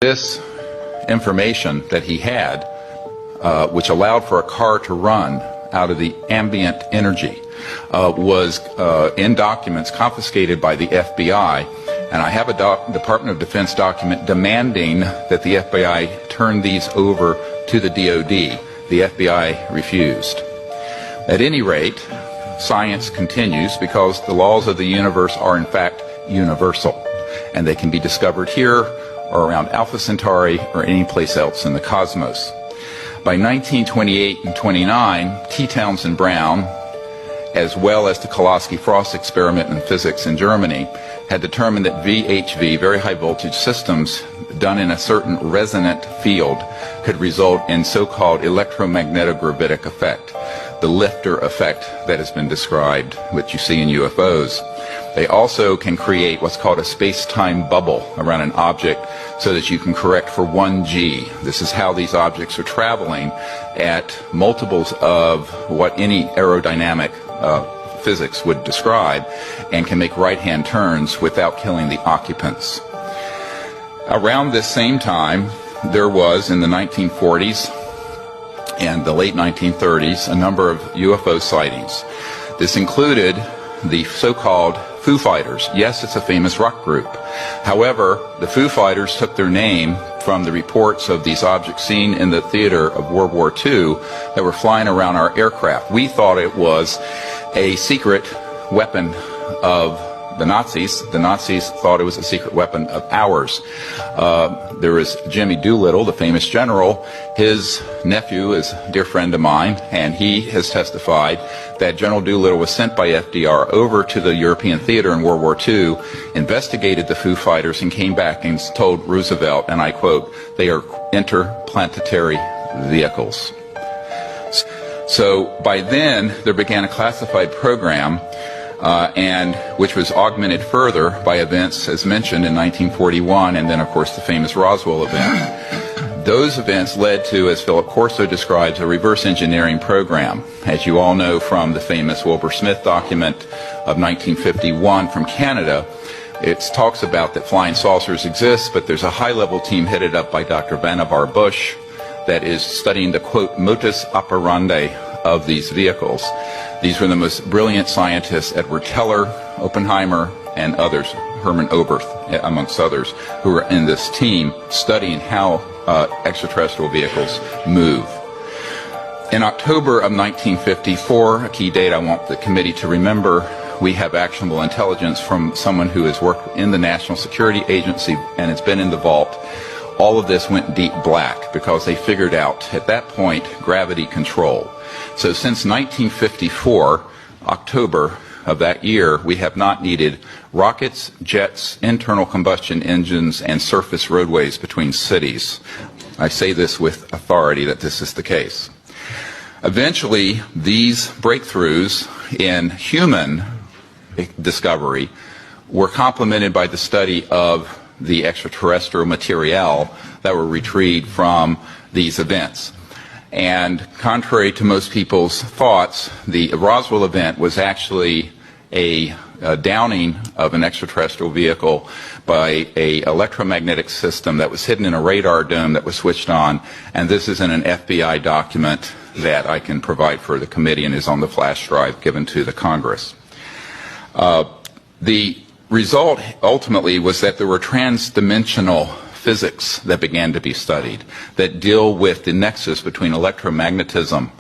This information that he had, which allowed for a car to run out of the ambient energy, was in documents confiscated by the FBI. And I have a Department of Defense document demanding that the FBI turn these over to the DoD. The FBI refused. At any rate, science continues because the laws of the universe are in fact universal, and they can be discovered here or around Alpha Centauri or any place else in the cosmos. By 1928 and 29, T. Townsend Brown, as well as the Koloski-Frost experiment in physics in Germany, had determined that VHV, very high voltage systems done in a certain resonant field, could result in so-called electromagnetogravitic effect, the lifter effect that has been described, which you see in UFOs. They also can create what's called a space-time bubble around an object so that you can correct for 1G. This is how these objects are traveling at multiples of what any aerodynamic physics would describe, and can make right-hand turns without killing the occupants. Around this same time, there was, in the 1940s and the late 1930s, a number of UFO sightings. This included the so-called Foo Fighters. Yes, it's a famous rock group. However, the Foo Fighters took their name from the reports of these objects seen in the theater of World War II that were flying around our aircraft. We thought it was a secret weapon of the Nazis. The Nazis thought it was a secret weapon of ours. There was Jimmy Doolittle, the famous general. His nephew is a dear friend of mine, and he has testified that General Doolittle was sent by FDR over to the European theater in World War II, investigated the Foo Fighters, and came back and told Roosevelt, and I quote, "They are interplanetary vehicles." So by then, there began a classified program, and which was augmented further by events, as mentioned, in 1941, and then, of course, the famous Roswell event. Those events led to, as Philip Corso describes, a reverse engineering program. As you all know from the famous Wilbur Smith document of 1951 from Canada, it talks about that flying saucers exist, but there's a high-level team headed up by Dr. Vannevar Bush that is studying the, quote, modus operandi of these vehicles. These were the most brilliant scientists, Edward Teller, Oppenheimer, and others, Hermann Oberth, amongst others, who were in this team studying how extraterrestrial vehicles move. In October of 1954, a key date I want the committee to remember, we have actionable intelligence from someone who has worked in the National Security Agency and has been in the vault. All of this went deep black because they figured out, at that point, gravity control. So since 1954, October of that year, we have not needed rockets, jets, internal combustion engines, and surface roadways between cities. I say this with authority that this is the case. Eventually, these breakthroughs in human discovery were complemented by the study of the extraterrestrial material that were retrieved from these events. And contrary to most people's thoughts, the Roswell event was actually a downing of an extraterrestrial vehicle by an electromagnetic system that was hidden in a radar dome that was switched on. And this is in an FBI document that I can provide for the committee and is on the flash drive given to the Congress. The result ultimately was that there were transdimensional physics that began to be studied that deal with the nexus between electromagnetism,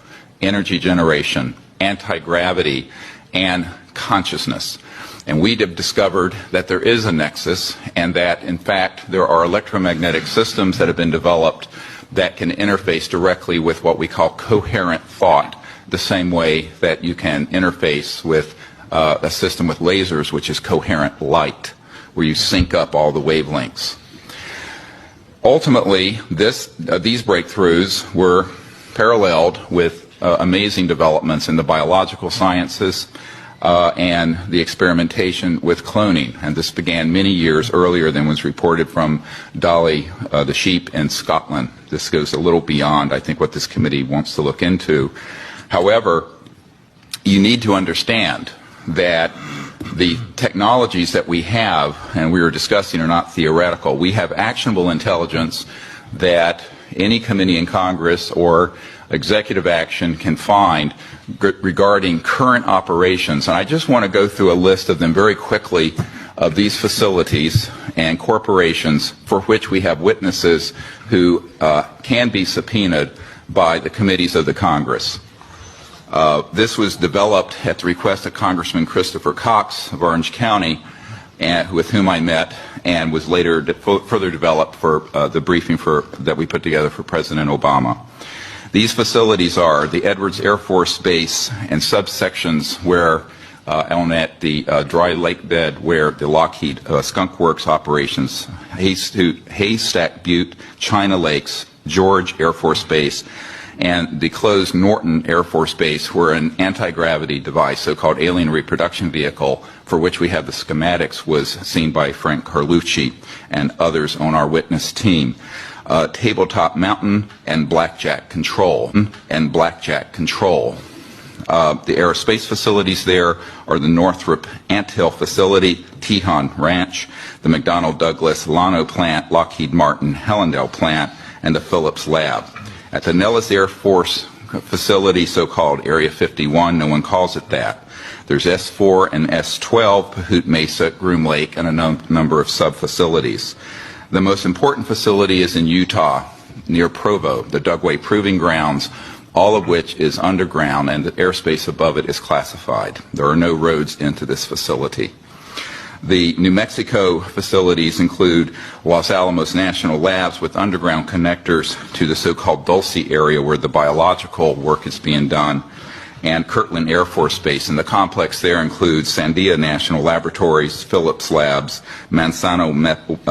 energy generation, anti-gravity, and consciousness. And we have discovered that there is a nexus and that, in fact, there are electromagnetic systems that have been developed that can interface directly with what we call coherent thought, the same way that you can interface with a system with lasers, which is coherent light, where you sync up all the wavelengths. Ultimately, these breakthroughs were paralleled with amazing developments in the biological sciences and the experimentation with cloning. And this began many years earlier than was reported from Dolly the sheep in Scotland. This goes a little beyond, I think, what this committee wants to look into. However, you need to understand that The technologies that we have, and we were discussing, are not theoretical. We have actionable intelligence that any committee in Congress or executive action can find regarding current operations. And I just want to go through a list of them very quickly, of these facilities and corporations for which we have witnesses who can be subpoenaed by the committees of the Congress. This was developed at the request of Congressman Christopher Cox of Orange County, with whom I met, and was later further developed for the briefing that we put together for President Obama. These facilities are the Edwards Air Force Base and subsections where on at the dry lake bed where the Lockheed Skunk Works operations, Haystack Butte, China Lakes, George Air Force Base, and the closed Norton Air Force Base, where an anti-gravity device, so-called alien reproduction vehicle, for which we have the schematics, was seen by Frank Carlucci and others on our witness team. Tabletop Mountain and Blackjack Control. The aerospace facilities there are the Northrop Anthill Facility, Tejon Ranch, the McDonnell Douglas Llano Plant, Lockheed Martin Hellendale Plant, and the Phillips Lab. At the Nellis Air Force Facility, so-called Area 51, no one calls it that. There's S4 and S12, Pahut Mesa, Groom Lake, and a number of sub-facilities. The most important facility is in Utah, near Provo, the Dugway Proving Grounds, all of which is underground, and the airspace above it is classified. There are no roads into this facility. The New Mexico facilities include Los Alamos National Labs with underground connectors to the so-called Dulce area where the biological work is being done, and Kirtland Air Force Base. And the complex there includes Sandia National Laboratories, Phillips Labs, Manzano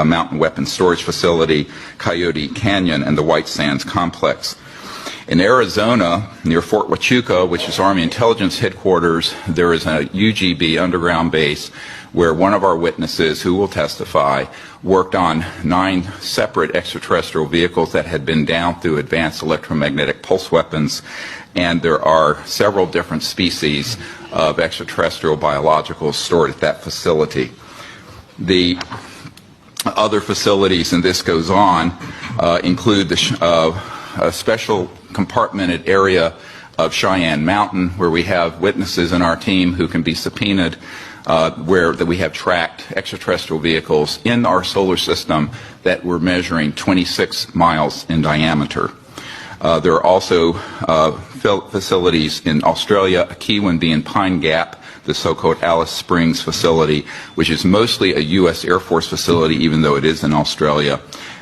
Mountain Weapons Storage Facility, Coyote Canyon, and the White Sands Complex. In Arizona, near Fort Huachuca, which is Army Intelligence Headquarters, there is a UGB underground base where one of our witnesses, who will testify, worked on 9 separate extraterrestrial vehicles that had been down through advanced electromagnetic pulse weapons, and there are several different species of extraterrestrial biologicals stored at that facility. The other facilities, and this goes on, include a special compartmented area of Cheyenne Mountain, where we have witnesses in our team who can be subpoenaed, where we have tracked extraterrestrial vehicles in our solar system that were measuring 26 miles in diameter. There are also facilities in Australia, a key one being Pine Gap, the so-called Alice Springs facility, which is mostly a U.S. Air Force facility, even though it is in Australia.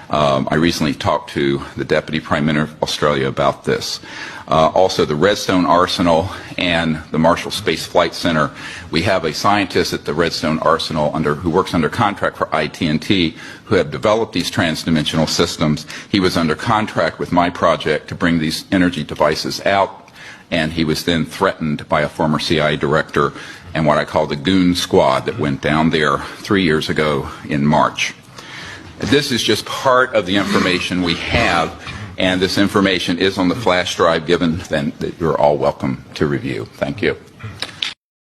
I recently talked to the Deputy Prime Minister of Australia about this. Also, the Redstone Arsenal and the Marshall Space Flight Center. We have a scientist at the Redstone Arsenal who works under contract for IT&T, who have developed these transdimensional systems. He was under contract with my project to bring these energy devices out, and he was then threatened by a former CIA director and what I call the goon squad that went down there 3 years ago in March. This is just part of the information we have, and this information is on the flash drive given, then that you're all welcome to review. Thank you.